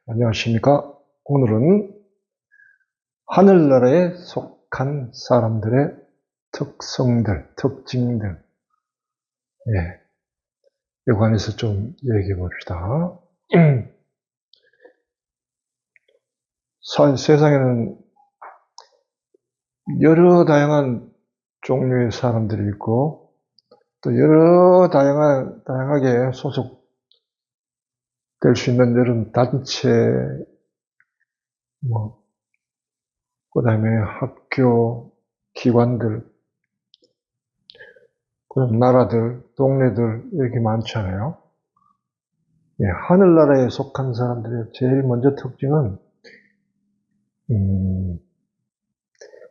안녕하십니까. 오늘은 하늘나라에 속한 사람들의 특성들, 특징들, 에 관해서 좀 얘기해 봅시다. 세상에는 여러 다양한 종류의 사람들이 있고, 또 여러 다양하게 소속될 수 있는 여러 단체, 그 다음에 학교, 기관들, 그런 나라들, 동네들, 이렇게 많잖아요. 하늘나라에 속한 사람들의 제일 먼저 특징은,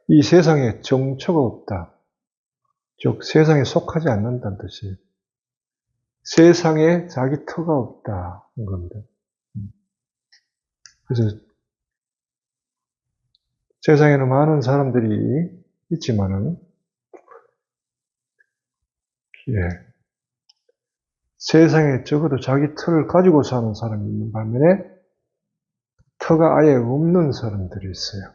이 세상에 정처가 없다. 즉, 세상에 속하지 않는다는 뜻이에요. 세상에 자기 터가 없다는 겁니다. 그래서 세상에는 많은 사람들이 있지만은, 세상에 적어도 자기 터를 가지고 사는 사람이 있는 반면에 터가 아예 없는 사람들이 있어요.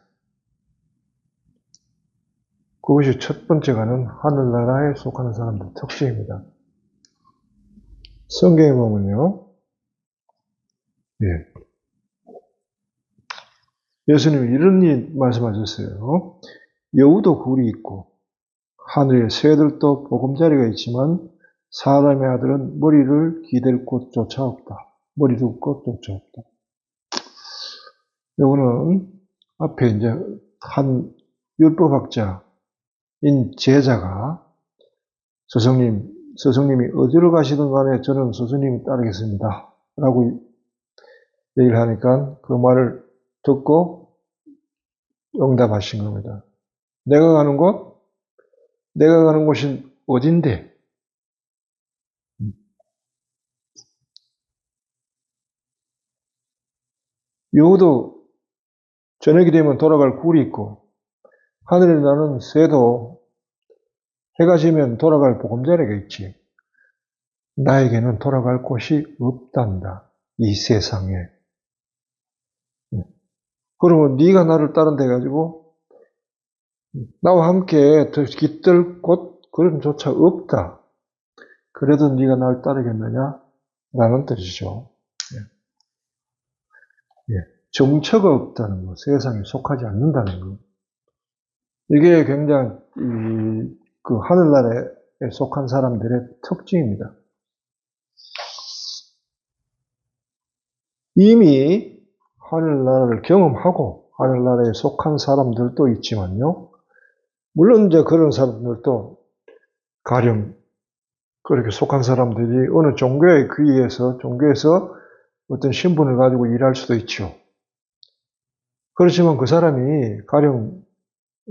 그것이 첫 번째가는 하늘나라에 속하는 사람들 특징입니다. 성경에 보면요, 예수님이 이런 말씀하셨어요. 여우도 굴이 있고 하늘의 새들도 보금자리가 있지만 사람의 아들은 머리를 기댈 곳조차 없다. 머리 둘 곳조차 없다. 이거는 앞에 이제 한 율법학자인 제자가 스승님이 어디로 가시든 간에 저는 스승님이 따르겠습니다. 라고 얘기를 하니까 그 말을 듣고 응답하신 겁니다. 내가 가는 곳이 어딘데? 여우도 저녁이 되면 돌아갈 굴이 있고, 하늘에 나는 새도 해가 지면 돌아갈 보금자리가 있지. 나에게는 돌아갈 곳이 없단다. 이 세상에. 그러면 네가 나를 따른다 해가지고 나와 함께 더 깃들 곳 그런 조차 없다. 그래도 네가 나를 따르겠느냐? 라는 뜻이죠. 정처가 없다는 것, 세상에 속하지 않는다는 것. 이게 굉장히 그 하늘나라에 속한 사람들의 특징입니다. 이미 하늘나라를 경험하고 하늘나라에 속한 사람들도 있지만요. 물론 이제 그런 사람들도 가령 그렇게 속한 사람들이 어느 종교에서 어떤 신분을 가지고 일할 수도 있죠. 그렇지만 그 사람이 가령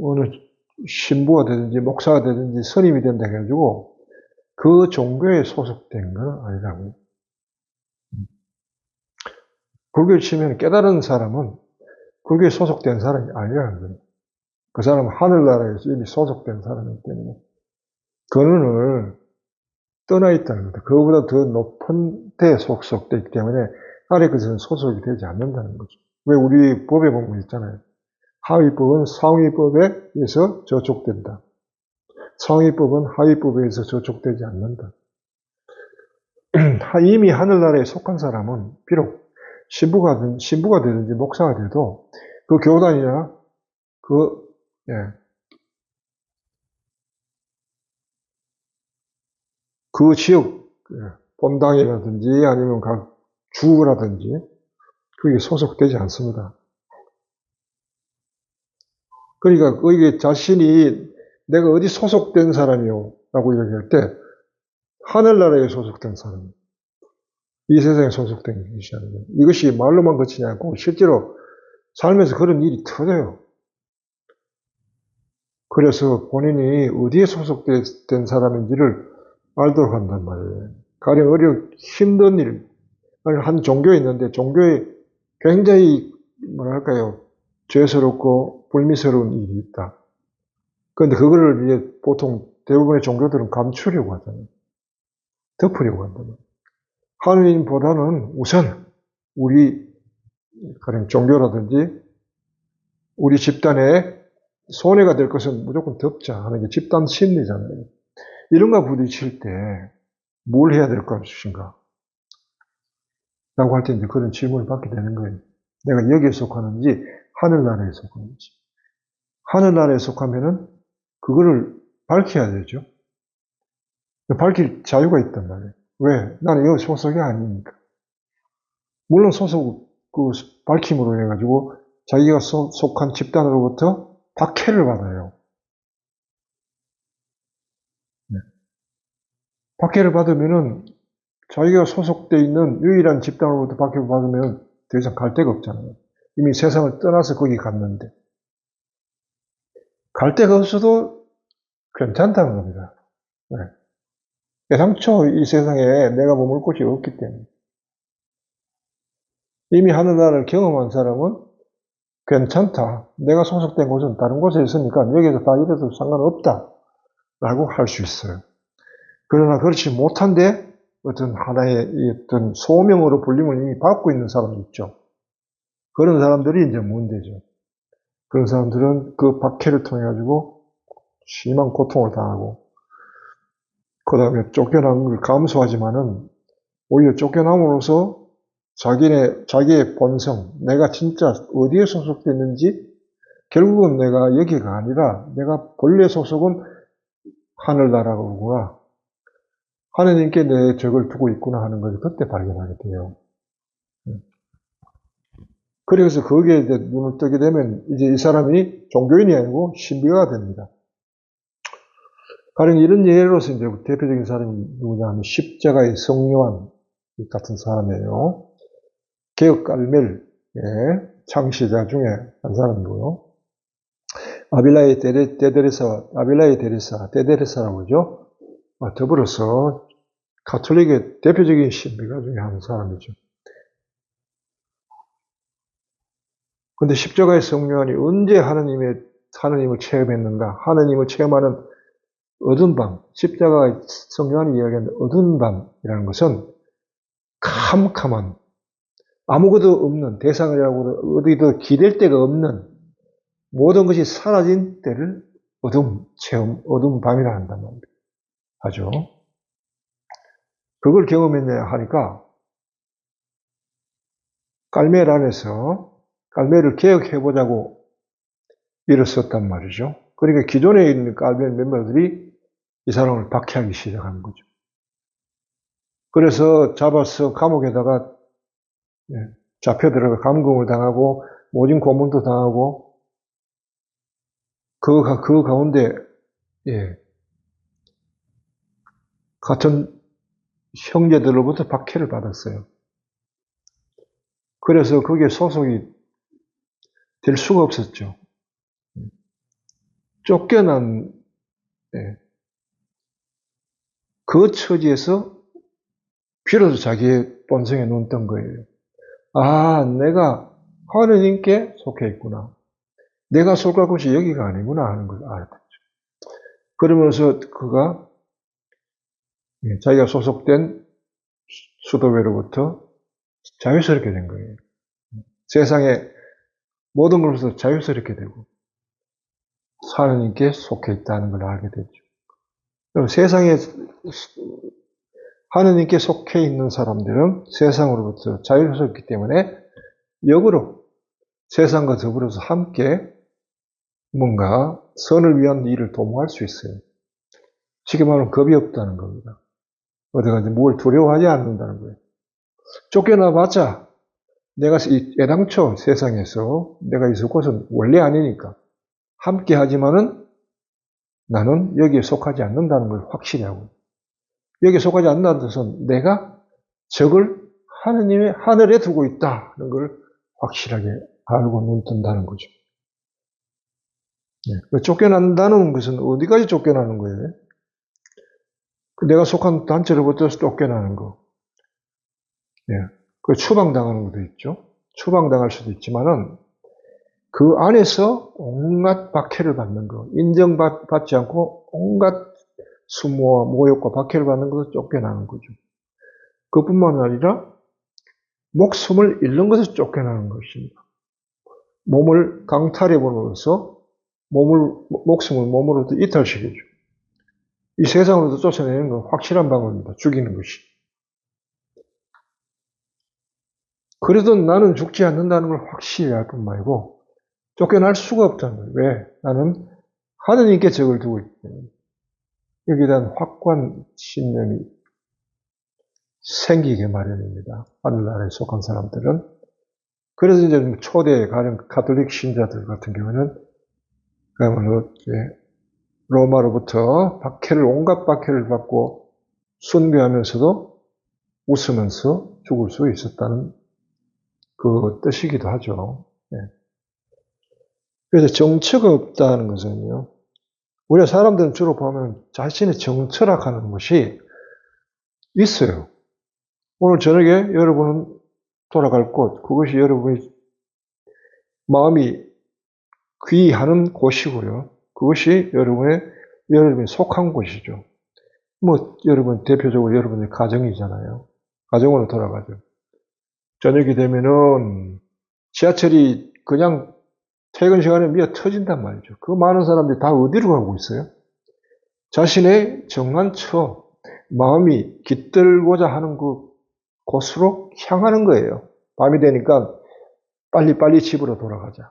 어느 신부가 되든지 목사가 되든지 스님이 된다 해가지고 그 종교에 소속된 건 아니라고요. 불교를 치면 깨달은 사람은 불교에 소속된 사람이 아니라는 거예요. 그 사람은 하늘나라에서 이미 소속된 사람이기 때문에 근원을 떠나 있다는 겁니다. 그거보다 더 높은 데에 소속되어 있기 때문에 아래 것은 소속이 되지 않는다는 거죠. 왜 우리 법에 보면 있잖아요. 하위법은 상위법에 의해서 저촉된다. 상위법은 하위법에 의해서 저촉되지 않는다. 이미 하늘나라에 속한 사람은 비록 신부가 되든지 목사가 돼도 그 교단이나 그 지역 본당이라든지 아니면 각 주라든지 그게 소속되지 않습니다. 그러니까 거기에 자신이 내가 어디 소속된 사람이요 라고 얘기할 때 하늘나라에 소속된 사람, 이 세상에 소속된 것이 아니고 이것이 말로만 그치지 않고 실제로 삶에서 그런 일이 터져요. 그래서 본인이 어디에 소속된 사람인지를 알도록 한단 말이에요. 가령 힘든 일, 한 종교에 있는데 종교에 굉장히 뭐랄까요, 죄스럽고 불미스러운 일이 있다. 그런데 그거를 이제 보통 대부분의 종교들은 감추려고 하잖아요. 덮으려고 한다면. 하느님보다는 우선 우리 가령 종교라든지 우리 집단에 손해가 될 것은 무조건 덮자 하는 게 집단 심리잖아요. 이런 거 부딪힐 때 뭘 해야 될 것인가? 라고 할 때 이제 그런 질문을 받게 되는 거예요. 내가 여기에 속하는지 하늘나라에 속하는지. 하늘나라에 속하면은 그거를 밝혀야 되죠. 밝힐 자유가 있단 말이에요. 왜? 나는 여기 소속이 아니니까. 물론 소속 밝힘으로 해가지고 자기가 속한 집단으로부터 박해를 받아요. 네. 박해를 받으면은 자기가 소속돼 있는 유일한 집단으로부터 박해를 받으면 더 이상 갈 데가 없잖아요. 이미 세상을 떠나서 거기 갔는데. 갈 데가 없어도 괜찮다는 겁니다. 네. 애당초 이 세상에 내가 머물 곳이 없기 때문에. 이미 하늘나라를 경험한 사람은 괜찮다. 내가 소속된 곳은 다른 곳에 있으니까 여기서 다 이래도 상관없다. 라고 할 수 있어요. 그러나 그렇지 못한데 어떤 하나의 어떤 소명으로 불림을 이미 받고 있는 사람도 있죠. 그런 사람들이 이제 문제죠. 그런 사람들은 그 박해를 통해 가지고 심한 고통을 당하고 그 다음에 쫓겨난 걸 감수하지만은 오히려 쫓겨남으로써 자기의 본성, 내가 진짜 어디에 소속됐는지 결국은 내가 여기가 아니라 내가 본래 소속은 하늘나라구나. 하느님께 내 적을 두고 있구나 하는 것을 그때 발견하게 돼요. 그래서 거기에 이제 눈을 뜨게 되면 이제 이 사람이 종교인이 아니고 신비가가 됩니다. 가령 이런 예로서 이제 대표적인 사람이 누구냐 하면 십자가의 성요한 같은 사람이에요. 개혁 깔멜의 창시자 중에 한 사람이고요. 아빌라의 데레사라고 그러죠. 더불어서 가톨릭의 대표적인 신비가 중에 한 사람이죠. 근데 십자가의 성요한이 언제 하느님을 체험했는가? 하느님을 체험하는 어두운 밤, 십자가의 성요한이 이야기하는 어두운 밤이라는 것은 캄캄한, 아무것도 없는, 대상이라고 어디도 기댈 데가 없는 모든 것이 사라진 때를 어두운 밤이라 한단 말입니다. 하죠. 그걸 경험했냐 하니까 깔멜 안에서 깔멜을 개혁해보자고 일었었단 말이죠. 그러니까 기존에 있는 깔멜 멤버들이 이 사람을 박해하기 시작하는 거죠. 그래서 잡아서 감옥에다가 잡혀 들어가 감금을 당하고 모진 고문도 당하고 그 가운데 같은 형제들로부터 박해를 받았어요. 그래서 거기에 소속이 될 수가 없었죠. 쫓겨난 그 처지에서 비로소 자기의 본성에 눈 뜬 거예요. 아, 내가 하느님께 속해 있구나. 내가 속할 곳이 여기가 아니구나 하는 걸 알았죠. 그러면서 그가 자기가 소속된 수도회로부터 자유스럽게 된 거예요. 세상의 모든 것으로서 자유스럽게 되고 하느님께 속해 있다는 걸 알게 됐죠. 그럼 세상에 하느님께 속해 있는 사람들은 세상으로부터 자유스럽기 때문에 역으로 세상과 더불어서 함께 뭔가 선을 위한 일을 도모할 수 있어요. 쉽게 말하면 겁이 없다는 겁니다. 어디 가서 뭘 두려워하지 않는다는 거예요. 쫓겨나봤자 내가 애당초 세상에서 내가 있을 곳은 원래 아니니까 함께 하지만은 나는 여기에 속하지 않는다는 걸 확실히 하고 여기에 속하지 않는다는 뜻은 내가 적을 하느님의 하늘에 두고 있다는 걸 확실하게 알고 눈뜬다는 거죠. 쫓겨난다는 것은 어디까지 쫓겨나는 거예요? 내가 속한 단체로부터 쫓겨나는 거. 그 추방당하는 것도 있죠. 추방당할 수도 있지만은 그 안에서 온갖 박해를 받는 거, 인정받지 않고 온갖 수모와 모욕과 박해를 받는 것을 쫓겨나는 거죠. 그뿐만 아니라 목숨을 잃는 것을 쫓겨나는 것입니다. 몸을 강탈해버려서 목숨을 몸으로부터 이탈시키죠. 이 세상으로부터 쫓아내는 건 확실한 방법입니다. 죽이는 것이. 그래도 나는 죽지 않는다는 걸 확실히 알 뿐만 아니고 쫓겨날 수가 없다는 거예요. 왜? 나는 하느님께 적을 두고 있기 때문에. 여기에 대한 확고한 신념이 생기게 마련입니다. 하늘나라에 속한 사람들은. 그래서 이제 초대 가령 가톨릭 신자들 같은 경우는 그야말로 로마로부터 온갖 박해를 받고 순교하면서도 웃으면서 죽을 수 있었다는 그 뜻이기도 하죠. 네. 그래서 정처가 없다는 것은요, 우리가 사람들은 주로 보면 자신의 정처락하는 것이 있어요. 오늘 저녁에 여러분은 돌아갈 곳, 그것이 여러분이 마음이 귀하는 곳이고요. 그것이 여러분이 속한 곳이죠. 여러분, 대표적으로 여러분의 가정이잖아요. 가정으로 돌아가죠. 저녁이 되면은 지하철이 그냥 퇴근 시간에 미어 터진단 말이죠. 그 많은 사람들이 다 어디로 가고 있어요? 자신의 정한 처, 마음이 깃들고자 하는 그 곳으로 향하는 거예요. 밤이 되니까 빨리빨리 집으로 돌아가자.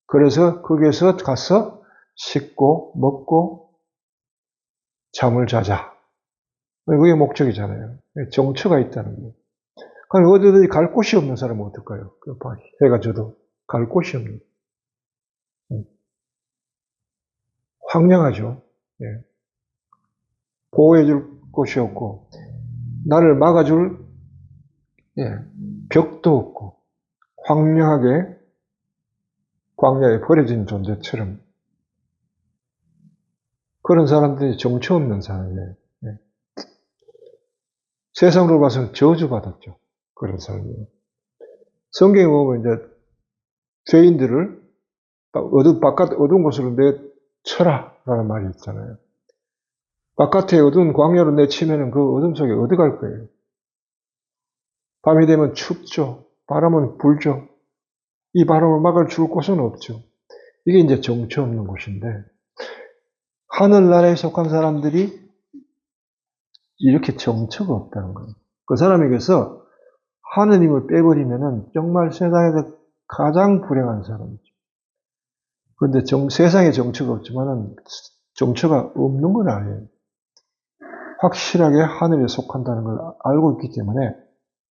그래서 거기에서 가서 씻고 먹고 잠을 자자. 그게 목적이잖아요. 정처가 있다는 거예요. 그럼 어디든지 갈 곳이 없는 사람은 어떨까요? 해가 져도 갈 곳이 없는. 황량하죠. 예. 보호해줄 곳이 없고, 나를 막아줄 벽도 없고, 황량하게 광야에 버려진 존재처럼 그런 사람들이 정처 없는 사람이에요. 예. 세상으로 봐서는 저주받았죠. 그런 사람이에요. 성경에 보면 이제 죄인들을 어두운 곳으로 내쳐라라는 말이 있잖아요. 바깥에 어두운 광야로 내치면은 그 어둠 속에 어디 갈 거예요? 밤이 되면 춥죠. 바람은 불죠. 이 바람을 막을 줄 곳은 없죠. 이게 이제 정처 없는 곳인데, 하늘나라에 속한 사람들이 이렇게 정처가 없다는 거예요. 그 사람에게서 하느님을 빼버리면은 정말 세상에서 가장 불행한 사람이죠. 그런데 세상에 정처가 없지만은 정처가 없는 건 아니에요. 확실하게 하늘에 속한다는 걸 알고 있기 때문에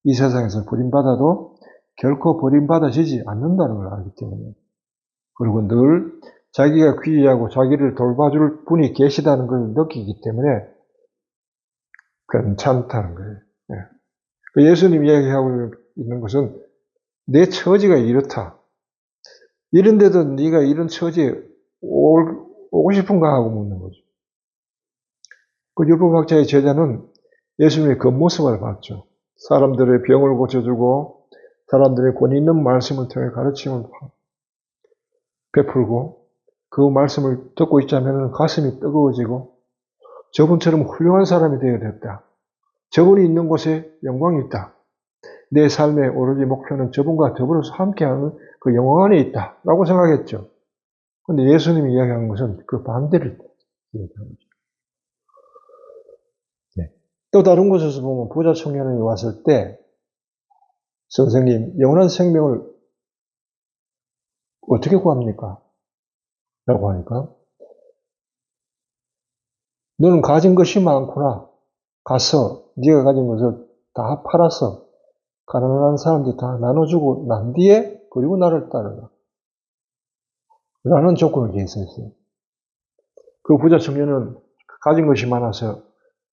이 세상에서 버림받아도 결코 버림받아지지 않는다는 걸 알기 때문에, 그리고 늘 자기가 귀하고 자기를 돌봐줄 분이 계시다는 걸 느끼기 때문에 괜찮다는 거예요. 예. 예수님 이야기하고 있는 것은 내 처지가 이렇다. 이런데도 네가 이런 처지에 오고 싶은가 하고 묻는 거죠. 그 율법학자의 제자는 예수님의 겉모습을 봤죠. 사람들의 병을 고쳐주고 사람들의 권위 있는 말씀을 통해 가르침을 베풀고 그 말씀을 듣고 있자면 가슴이 뜨거워지고 저분처럼 훌륭한 사람이 되어야 됐다. 저분이 있는 곳에 영광이 있다. 내 삶의 오로지 목표는 저분과 더불어서 함께하는 그 영광 안에 있다. 라고 생각했죠. 그런데 예수님이 이야기하는 것은 그 반대를 이야기하는 거죠. 네. 또 다른 곳에서 보면 부자 청년이 왔을 때 선생님, 영원한 생명을 어떻게 구합니까? 라고 하니까 너는 가진 것이 많구나. 가서 네가 가진 것을 다 팔아서 가난한 사람들 다 나눠주고 난 뒤에 그리고 나를 따르라. 라는 조건을 제시했어요. 그 부자 청년은 가진 것이 많아서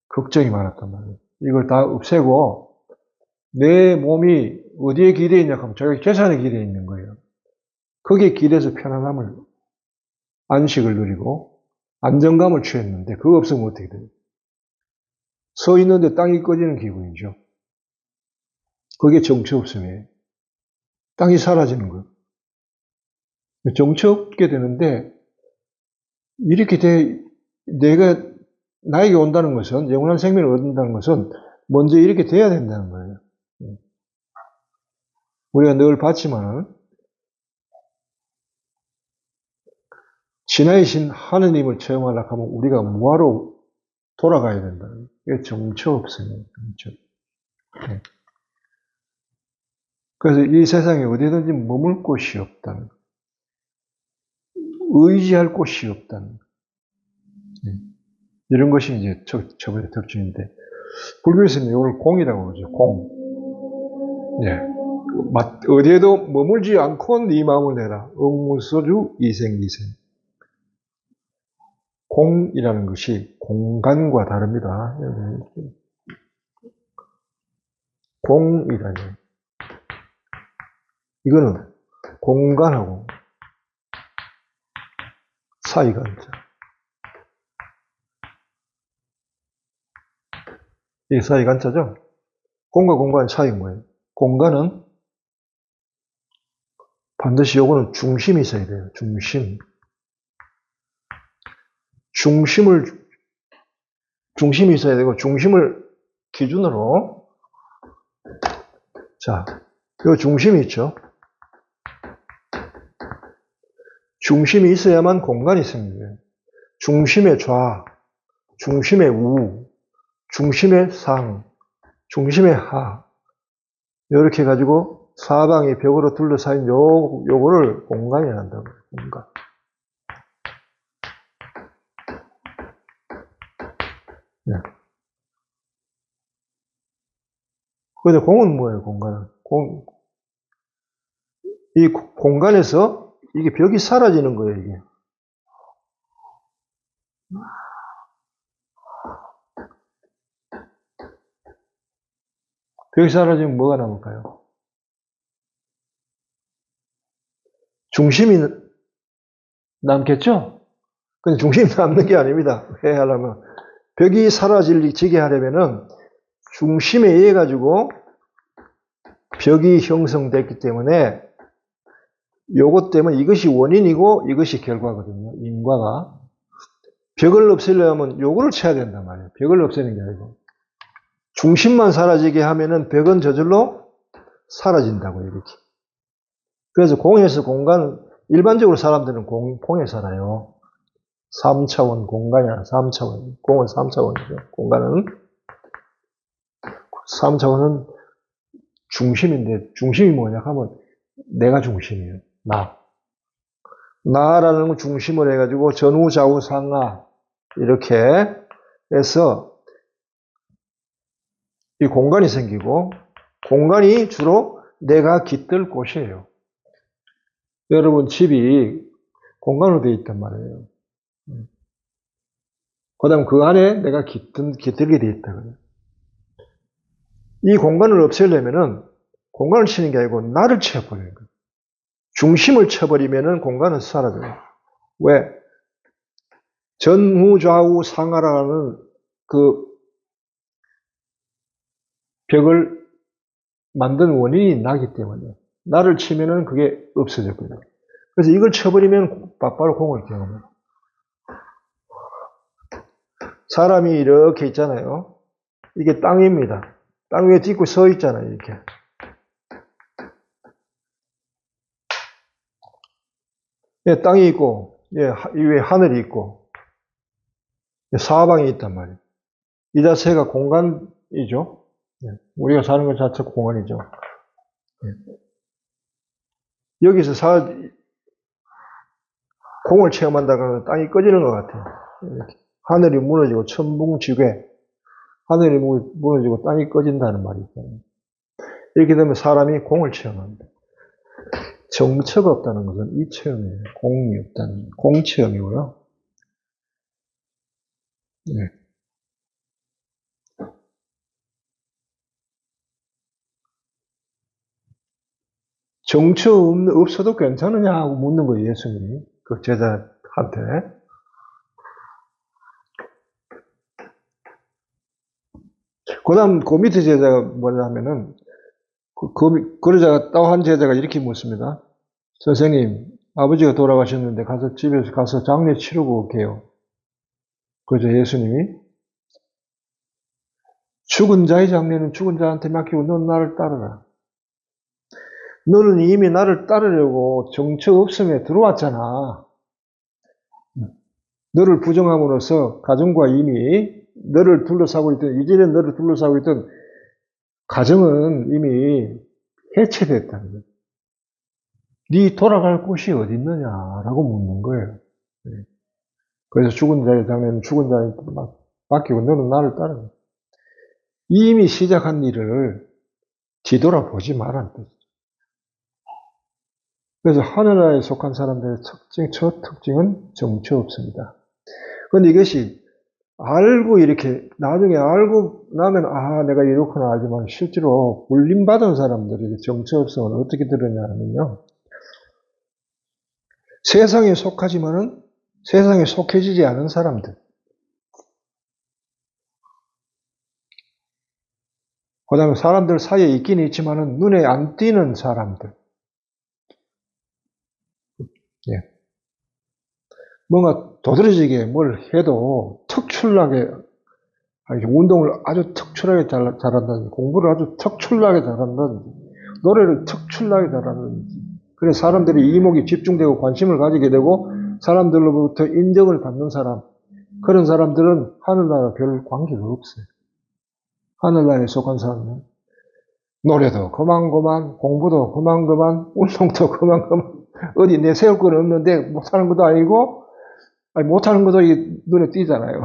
걱정이 많았단 말이에요. 이걸 다 없애고 내 몸이 어디에 기대어 있냐 하면 자기 재산에 기대어 있는 거예요. 거기에 기대서 편안함을, 안식을 누리고 안정감을 취했는데 그거 없으면 어떻게 돼요? 서 있는데 땅이 꺼지는 기분이죠. 그게 정처 없음이에요. 땅이 사라지는 거예요. 정처 없게 되는데 이렇게 내가 나에게 온다는 것은, 영원한 생명을 얻는다는 것은 먼저 이렇게 돼야 된다는 거예요. 우리가 늘 봤지만은, 진화이신 하느님을 체험하려고 하면 우리가 뭐하러 돌아가야 된다. 이게 정처 없습니다. 정처. 네. 그래서 이 세상에 어디든지 머물 곳이 없다는 것. 의지할 곳이 없다는 것. 네. 이런 것이 이제 첫 번째 특징인데, 불교에서는 이걸 공이라고 그러죠. 공. 예. 어디에도 머물지 않고 네 마음을 내라. 응무소주 이생이생. 공이라는 것이 공간과 다릅니다. 공이라니. 이거는 공간하고 사이가 있죠. 이 사이가 있죠. 공과 공간의 차이가 뭐예요? 공간은 반드시 요거는 중심이 있어야 돼요. 중심. 중심이 있어야 되고, 중심을 기준으로, 자, 요 중심이 있죠. 중심이 있어야만 공간이 생겨요. 중심의 좌, 중심의 우, 중심의 상, 중심의 하. 이렇게 해가지고 사방이 벽으로 둘러싸인 요거를 공간이라 한다고. 공간. 네. 근데 공은 뭐예요, 공간은? 이 공간에서 이게 벽이 사라지는 거예요, 이게. 벽이 사라지면 뭐가 남을까요? 중심이 남겠죠? 근데 중심이 남는 게 아닙니다. 왜 하려면, 벽이 사라지게 하려면은 중심에 의해 가지고 벽이 형성됐기 때문에 요것 때문에 이것이 원인이고 이것이 결과거든요. 인과가. 벽을 없애려면 요거를 쳐야 된단 말이에요. 벽을 없애는 게 아니고. 중심만 사라지게 하면은 벽은 저절로 사라진다고 이렇게. 그래서 공에서 공간, 일반적으로 사람들은 공에 살아요. 3차원 공간이야. 3차원. 공은 3차원이죠. 공간은 3차원은 중심인데, 중심이 뭐냐 하면 내가 중심이에요. 나라는 걸 중심을 해가지고 전후 좌우 상하 이렇게 해서 이 공간이 생기고, 공간이 주로 내가 깃들 곳이에요. 여러분 집이 공간으로 되어 있단 말이에요. 그 다음 그 안에 내가 깃들게 되어 있다 그래요. 이 공간을 없애려면은 공간을 치는 게 아니고 나를 쳐버리는 거예요. 중심을 쳐버리면은 공간은 사라져요. 왜? 전후 좌우 상하라는 그 벽을 만든 원인이 나기 때문에 나를 치면은 그게 없어졌거든요. 그래서 이걸 쳐버리면 바로 공을 경험해요. 사람이 이렇게 있잖아요. 이게 땅입니다. 땅 위에 딛고 서 있잖아요. 이렇게. 예, 땅이 있고, 예, 이 위에 하늘이 있고, 사방이 있단 말이에요. 이 자체가 공간이죠. 예, 우리가 사는 것 자체가 공간이죠. 예. 여기서 공을 체험한다 그러면 땅이 꺼지는 것 같아요. 이렇게. 하늘이 무너지고 천붕지괴, 하늘이 무너지고 땅이 꺼진다는 말이 있잖아요. 이렇게 되면 사람이 공을 체험합니다. 정처가 없다는 것은 이 체험이에요. 공이 없다는 공체험이고요. 네. 정처 없어도 괜찮으냐 하고 묻는 거예요, 예수님이. 그 제자한테. 그 다음 그 밑에 제자가 뭐냐 하면은, 그러자가 또 한 제자가 이렇게 묻습니다. 선생님, 아버지가 돌아가셨는데 집에서 가서 장례 치르고 올게요. 그러자 예수님이 죽은 자의 장례는 죽은 자한테 맡기고 넌 나를 따르라. 너는 이미 나를 따르려고 정처 없음에 들어왔잖아. 너를 부정함으로써 가정과 이미 너를 둘러싸고 있던, 이전에 너를 둘러싸고 있던 가정은 이미 해체됐다는 거예요. 네 돌아갈 곳이 어디 있느냐라고 묻는 거예요. 그래서 죽은 자의 장례는 죽은 자한테 맡기고 너는 나를 따르라. 이미 시작한 일을 뒤돌아보지 말라는 뜻이죠. 그래서 하늘나라에 속한 사람들의 첫 특징은 정처 없습니다. 그런데 이것이 알고 이렇게 나중에 알고 나면 내가 이렇구나 알지만 실제로 불림받은 사람들이 정처 없음은 어떻게 들었냐면요. 세상에 속하지만은 세상에 속해지지 않은 사람들. 그 다음에 사람들 사이에 있긴 있지만은 눈에 안 띄는 사람들. 예. 뭔가 도드라지게 뭘 해도 특출나게, 운동을 아주 특출나게 잘한다든지, 공부를 아주 특출나게 잘한다든지, 노래를 특출나게 잘한다든지, 그래서 사람들이 이목이 집중되고 관심을 가지게 되고, 사람들로부터 인정을 받는 사람, 그런 사람들은 하늘나라 별 관계가 없어요. 하늘나라에 속한 사람은 노래도 그만그만, 공부도 그만그만, 운동도 그만그만, 어디 내세울 건 없는데 못하는 것도 아니고, 못하는 것도 눈에 띄잖아요.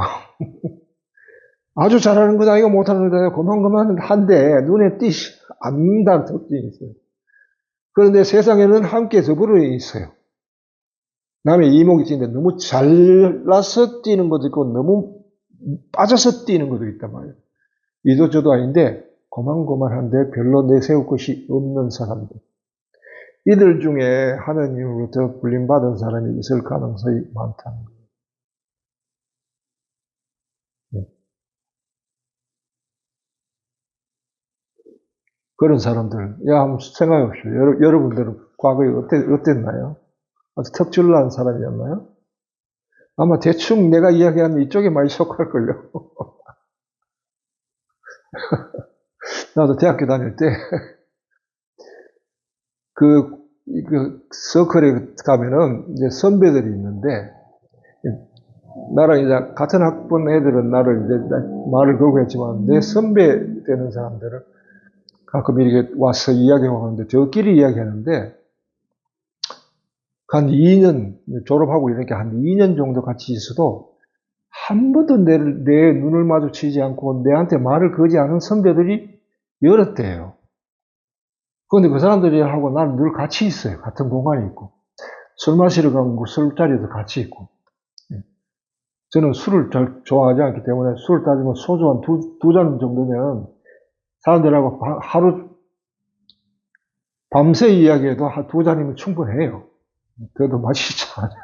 아주 잘하는 것도 아니고 못하는 것도 아니고 그만그만 한데 눈에 띄지 않는다는 특징이 있어요. 그런데 세상에는 함께 더불어 있어요. 남의 이목이 띄는데 너무 잘나서 띄는 것도 있고 너무 빠져서 띄는 것도 있단 말이에요. 이도 저도 아닌데 고만고만한데 별로 내세울 것이 없는 사람들. 이들 중에 하느님으로부터 불림받은 사람이 있을 가능성이 많다는 거예요. 그런 사람들, 한번 생각해 보십시오. 여러분들은 과거에 어땠나요? 아주 특출난 사람이었나요? 아마 대충 내가 이야기하는 이쪽에 많이 속할걸요. 나도 대학교 다닐 때, 서클에 가면은 이제 선배들이 있는데, 나랑 이제 같은 학번 애들은 나를 이제 말을 걸고 했지만, 내 선배 되는 사람들은 가끔 이렇게 와서 이야기하고 하는데, 저끼리 이야기하는데, 한 2년, 졸업하고 이렇게 한 2년 정도 같이 있어도, 한 번도 내 눈을 마주치지 않고 내한테 말을 거지 않은 선배들이 여러 대예요. 그런데 그 사람들하고 나는 늘 같이 있어요. 같은 공간에 있고. 술 마시러 가면 술자리에도 같이 있고. 저는 술을 잘 좋아하지 않기 때문에 술 따지면 소주 한 두 잔 정도면 사람들하고 하루 밤새 이야기해도 한 두 잔이면 충분해요. 그래도 마시지 않아요.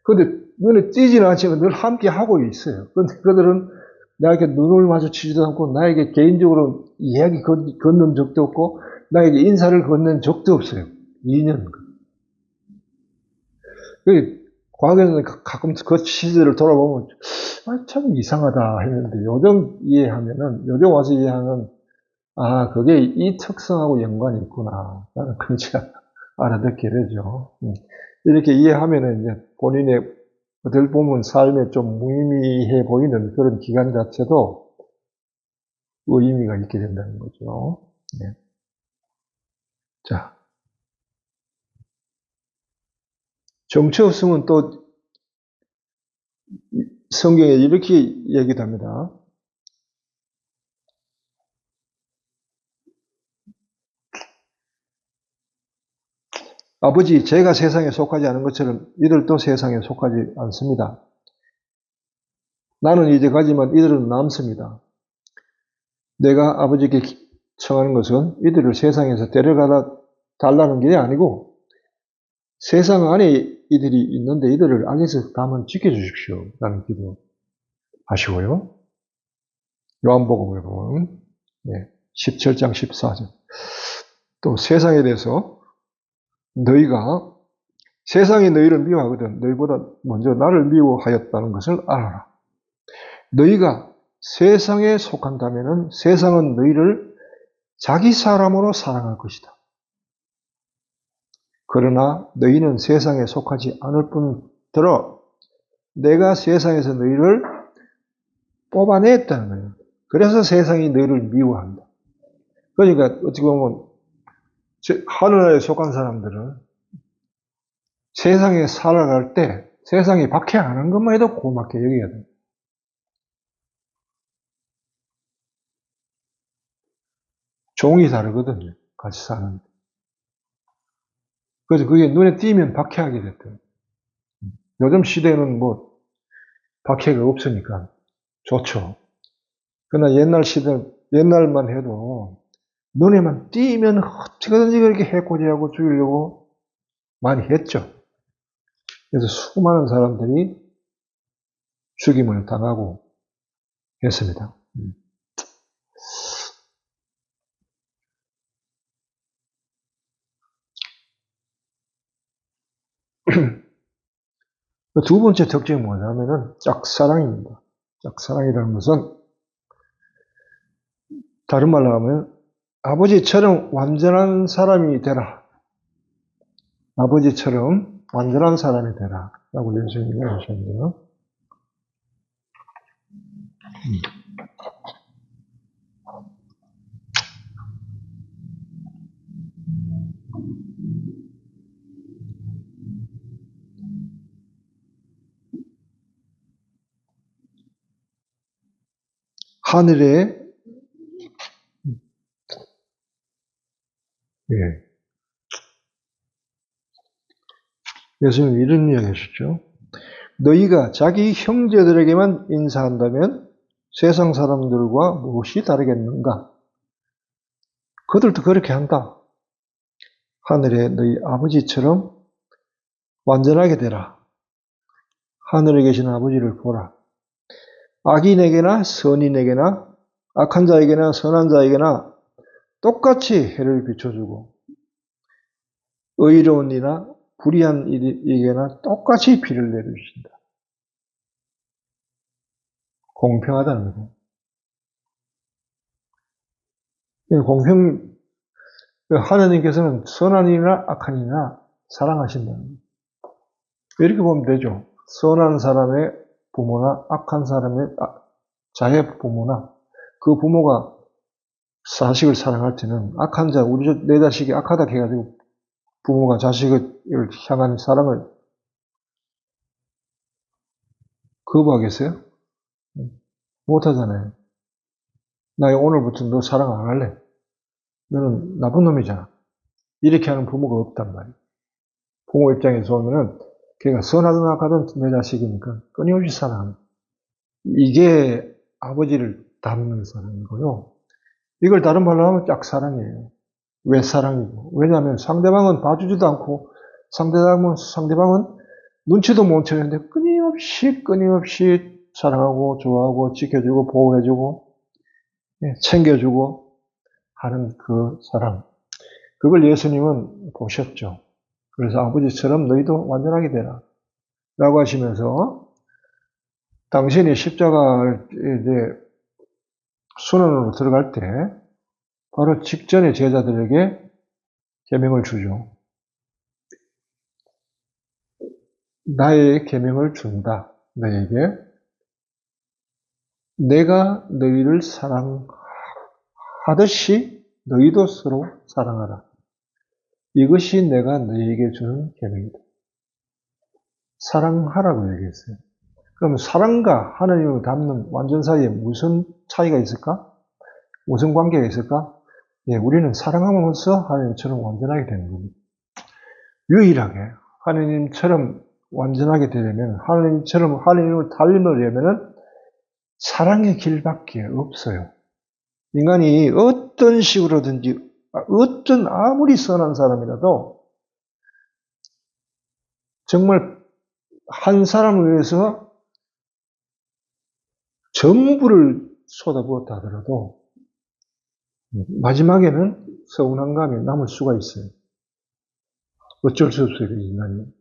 그런데 눈에 띄지는 않지만 늘 함께 하고 있어요. 그런데 그들은 나에게 눈을 마주치지도 않고 나에게 개인적으로 이야기 건넨 적도 없고 나에게 인사를 건넨 적도 없어요. 2년. 과거에는 가끔 그 시절을 돌아보면 참 이상하다 했는데 요즘 와서 이해하면 그게 이 특성하고 연관이 있구나. 나는 그렇게 알아듣게 되죠. 이렇게 이해하면은 이제 본인의 어떨 보면 삶에 좀 무의미해 보이는 그런 기간 자체도 의미가 있게 된다는 거죠. 네. 자, 정처 없으면 또 성경에 이렇게 얘기도 합니다. 아버지, 제가 세상에 속하지 않은 것처럼 이들도 세상에 속하지 않습니다. 나는 이제 가지만 이들은 남습니다. 내가 아버지께 청하는 것은 이들을 세상에서 데려가 달라는 게 아니고 세상 안에 이들이 있는데 이들을 악에서 다만 지켜주십시오. 라는 기도 하시고요. 요한복음을 보면 17장 14절 또 세상에 대해서 너희가 세상이 너희를 미워하거든 너희보다 먼저 나를 미워하였다는 것을 알아라. 너희가 세상에 속한다면 세상은 너희를 자기 사람으로 사랑할 것이다. 그러나 너희는 세상에 속하지 않을 뿐더러 내가 세상에서 너희를 뽑아냈다는 거예요. 그래서 세상이 너희를 미워한다. 그러니까 어떻게 보면 하늘나라에 속한 사람들은 세상에 살아갈 때 세상이 박해하는 것만 해도 고맙게 여겨야 돼요. 종이 다르거든요. 같이 사는. 그래서 그게 눈에 띄면 박해하게 됐대요. 요즘 시대는 뭐 박해가 없으니까 좋죠. 그러나 옛날 시대, 옛날만 해도 눈에만 띄면 어떻게든지 그렇게 해코지하고 죽이려고 많이 했죠. 그래서 수많은 사람들이 죽임을 당하고 했습니다. 두 번째 특징이 뭐냐면은 짝사랑입니다. 짝사랑이라는 것은 다른 말로 하면 아버지처럼 완전한 사람이 되라. 아버지처럼 완전한 사람이 되라. 라고 예수님이 하셨는데요. 하늘에 예. 예수님은 이런 이야기 하셨죠. 너희가 자기 형제들에게만 인사한다면 세상 사람들과 무엇이 다르겠는가? 그들도 그렇게 한다. 하늘에 너희 아버지처럼 완전하게 되라. 하늘에 계신 아버지를 보라. 악인에게나 선인에게나 악한 자에게나 선한 자에게나 똑같이 해를 비춰주고 의로운 이나 불의한 이에게나 똑같이 비를 내려주신다. 공평하다는 거죠. 하나님께서는 선한 이나 악한 이나 사랑하신다는 거예요. 이렇게 보면 되죠. 선한 사람의 부모나 악한 사람의 자의 부모나 그 부모가 자식을 사랑할 때는 악한 자, 내 자식이 악하다 해가지고 부모가 자식을 향한 사랑을 거부하겠어요? 못하잖아요. 나 오늘부터 너 사랑 안 할래. 너는 나쁜 놈이잖아. 이렇게 하는 부모가 없단 말이에요. 부모 입장에서 보면은 걔가 선하든 악하든 내 자식이니까 끊임없이 사랑하는. 이게 아버지를 닮는 사랑이고요. 이걸 다른 말로 하면 짝사랑이에요. 왜 사랑이고? 왜냐하면 상대방은 봐주지도 않고 상대방은 눈치도 못 채는데 끊임없이 사랑하고 좋아하고 지켜주고 보호해주고 챙겨주고 하는 그 사랑. 그걸 예수님은 보셨죠. 그래서 아버지처럼 너희도 완전하게 되라. 라고 하시면서 당신이 십자가를 이제 순환으로 들어갈 때 바로 직전에 제자들에게 계명을 주죠. 나의 계명을 준다. 너에게 내가 너희를 사랑하듯이 너희도 서로 사랑하라. 이것이 내가 너희에게 주는 계명이다. 사랑하라고 얘기했어요. 그럼 사랑과 하나님을 닮는 완전 사이에 무슨 차이가 있을까? 무슨 관계가 있을까? 예, 우리는 사랑함으로써 하나님처럼 완전하게 되는 겁니다. 유일하게 하나님처럼 완전하게 되려면 하나님처럼 하나님을 닮으려면 사랑의 길밖에 없어요. 인간이 어떤 식으로든지 어떤 아무리 선한 사람이라도 정말 한 사람을 위해서 전부를 쏟아부었다 하더라도 마지막에는 서운한 감이 남을 수가 있어요. 어쩔 수 없어요, 인간이.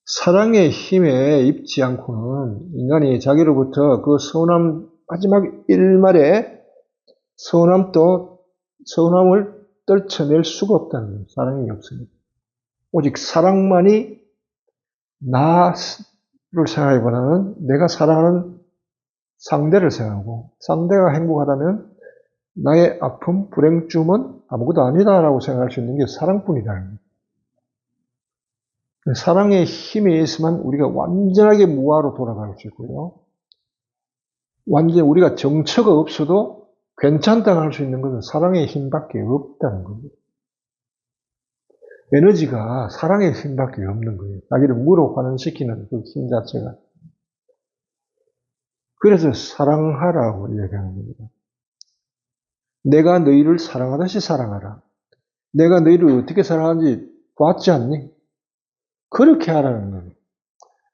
사랑의 힘에 입지 않고는 인간이 자기로부터 그 서운함, 마지막 일말에 서운함을 떨쳐낼 수가 없다는 거예요. 사랑이 없으니까. 오직 사랑만이 나를 생각하기보다는 내가 사랑하는 상대를 생각하고, 상대가 행복하다면 나의 아픔, 불행쯤은 아무것도 아니다라고 생각할 수 있는 게 사랑뿐이라는 거예요. 사랑의 힘에 있으면 우리가 완전하게 무아로 돌아갈 수 있고요. 완전히 우리가 정처가 없어도 괜찮다고 할 수 있는 것은 사랑의 힘밖에 없다는 겁니다. 에너지가 사랑의 힘밖에 없는 거예요. 자기를 무로 환원시키는 그 힘 자체가. 그래서 사랑하라고 얘기하는 겁니다. 내가 너희를 사랑하듯이 사랑하라. 내가 너희를 어떻게 사랑하는지 봤지 않니? 그렇게 하라는 거예요.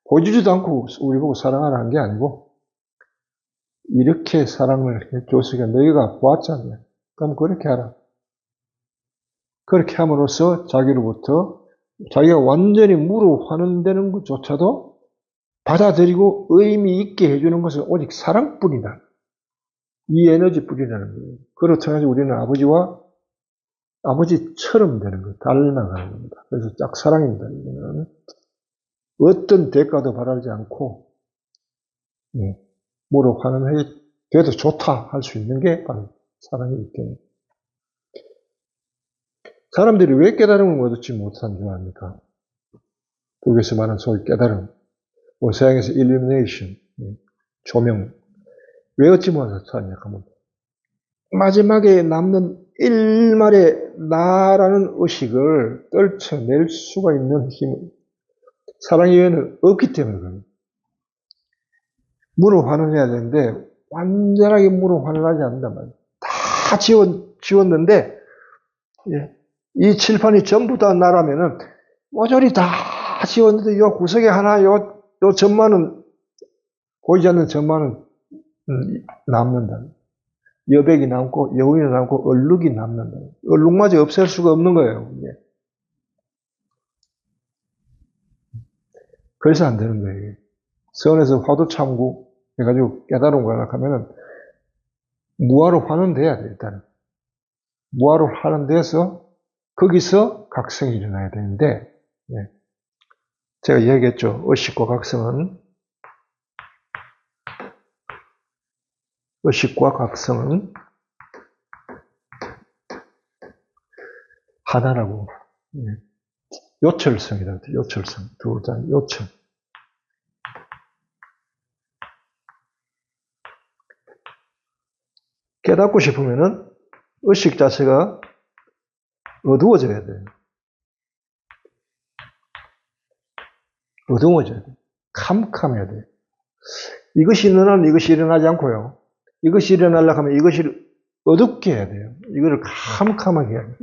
보여주지도 않고 우리 보고 사랑하라는 게 아니고 이렇게 사랑을 해줬으니까 너희가 보았지 않냐? 그럼 그렇게 하라. 그렇게 함으로써 자기로부터 자기가 완전히 무로 환원되는 것조차도 받아들이고 의미 있게 해주는 것은 오직 사랑뿐이다. 이 에너지뿐이라는 거예요. 그렇다면 우리는 아버지처럼 되는 거예요. 닮아가는 겁니다. 그래서 짝사랑입니다. 이거는 어떤 대가도 바라지 않고 무로 환원해 돼도 좋다 할 수 있는 게 바로 사랑이기 때문에. 사람들이 왜 깨달음을 얻지 못한 줄 압니까? 거기서 말하는 소위 깨달음, 서양에서 illumination, 조명. 왜 얻지 못하냐 하면 마지막에 남는 일말의 나라는 의식을 떨쳐낼 수가 있는 힘, 사랑 이외에는 없기 때문에 그래요. 무로 환원해야 되는데 완전하게 무로 환원하지 않는단 말이에요. 다 지웠는데 이 칠판이 전부 다 나라면은 모조리 다 지웠는데 요 구석에 하나 요 점만은 보이지 않는 점만은 남는다. 여백이 남고 여운이 남고 얼룩이 남는다. 얼룩마저 없앨 수가 없는 거예요. 그래서 안 되는 거예요. 선에서 화두 참고 해가지고 깨달은 거라 하면은 무아로 환원돼야 돼 일단은. 무아로 환원돼서 거기서 각성이 일어나야 되는데 제가 얘기했죠. 의식과 각성은 하나라고. 요철성이다. 요철성. 두 글자 요철. 깨닫고 싶으면은 의식 자체가 어두워져야 돼요. 어두워져야 돼요. 캄캄해야 돼요. 이것이 일어나면 이것이 일어나지 않고요. 이것이 일어나려고 하면 이것을 어둡게 해야 돼요. 이거를 캄캄하게 해야 돼요.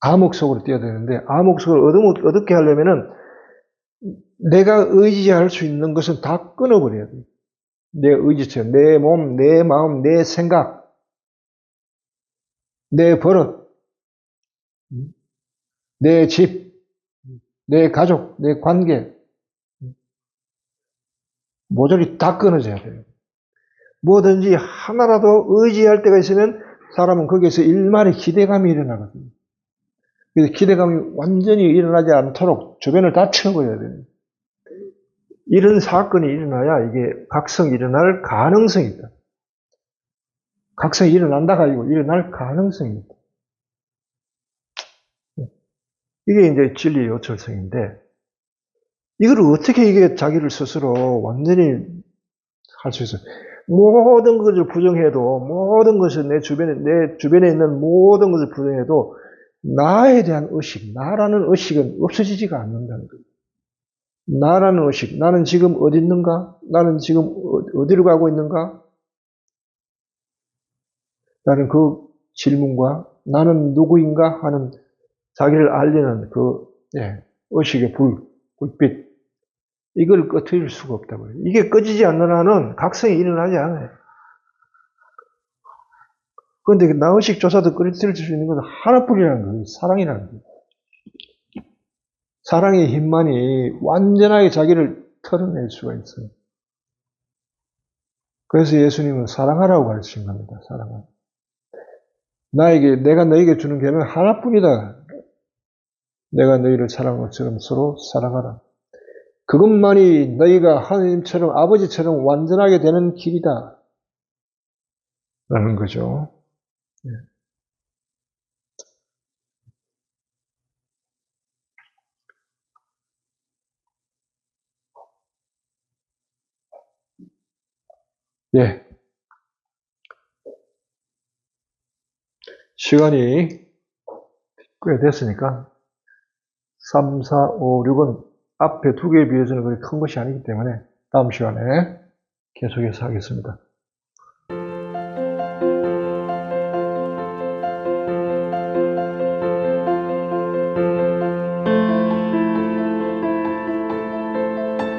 암흑 속으로 뛰어야 되는데 암흑 속을 어둡게 하려면은 내가 의지할 수 있는 것은 다 끊어버려야 돼요. 내 의지처럼 내 몸, 내 마음, 내 생각, 내 버릇, 내 집, 내 가족, 내 관계 모조리 다 끊어져야 돼요. 뭐든지 하나라도 의지할 때가 있으면 사람은 거기에서 일말의 기대감이 일어나거든요. 그래서 기대감이 완전히 일어나지 않도록 주변을 다 채워버려야 돼요. 이런 사건이 일어나야 이게 각성이 일어날 가능성이 있다. 각성이 일어난다가 아니고 일어날 가능성이 있다. 이게 이제 진리의 요철성인데 이걸 어떻게 이게 자기를 스스로 완전히 할 수 있어요? 모든 것을 부정해도 모든 것을 내 주변에 있는 모든 것을 부정해도 나에 대한 의식, 나라는 의식은 없어지지가 않는다는 거예요. 나라는 의식, 나는 지금 어디 있는가? 나는 지금 어디로 가고 있는가? 나는 그 질문과 나는 누구인가 하는 자기를 알리는 그 의식의 불빛 이걸 꺼트릴 수가 없다고요. 이게 꺼지지 않는 한은 각성이 일어나지 않아요. 그런데 나 의식 조사도 꺼트릴 수 있는 것은 하나뿐이라는 거예요. 사랑이라는 거예요. 사랑의 힘만이 완전하게 자기를 털어낼 수가 있어요. 그래서 예수님은 사랑하라고 가르치신 겁니다. 사랑하라. 내가 너에게 주는 계명은 하나뿐이다. 내가 너희를 사랑한 것처럼 서로 사랑하라. 그것만이 너희가 하느님처럼 아버지처럼 완전하게 되는 길이다. 라는 거죠. 예. 시간이 꽤 됐으니까 3, 4, 5, 6은 앞에 두 개에 비해서는 그렇게 큰 것이 아니기 때문에 다음 시간에 계속해서 하겠습니다.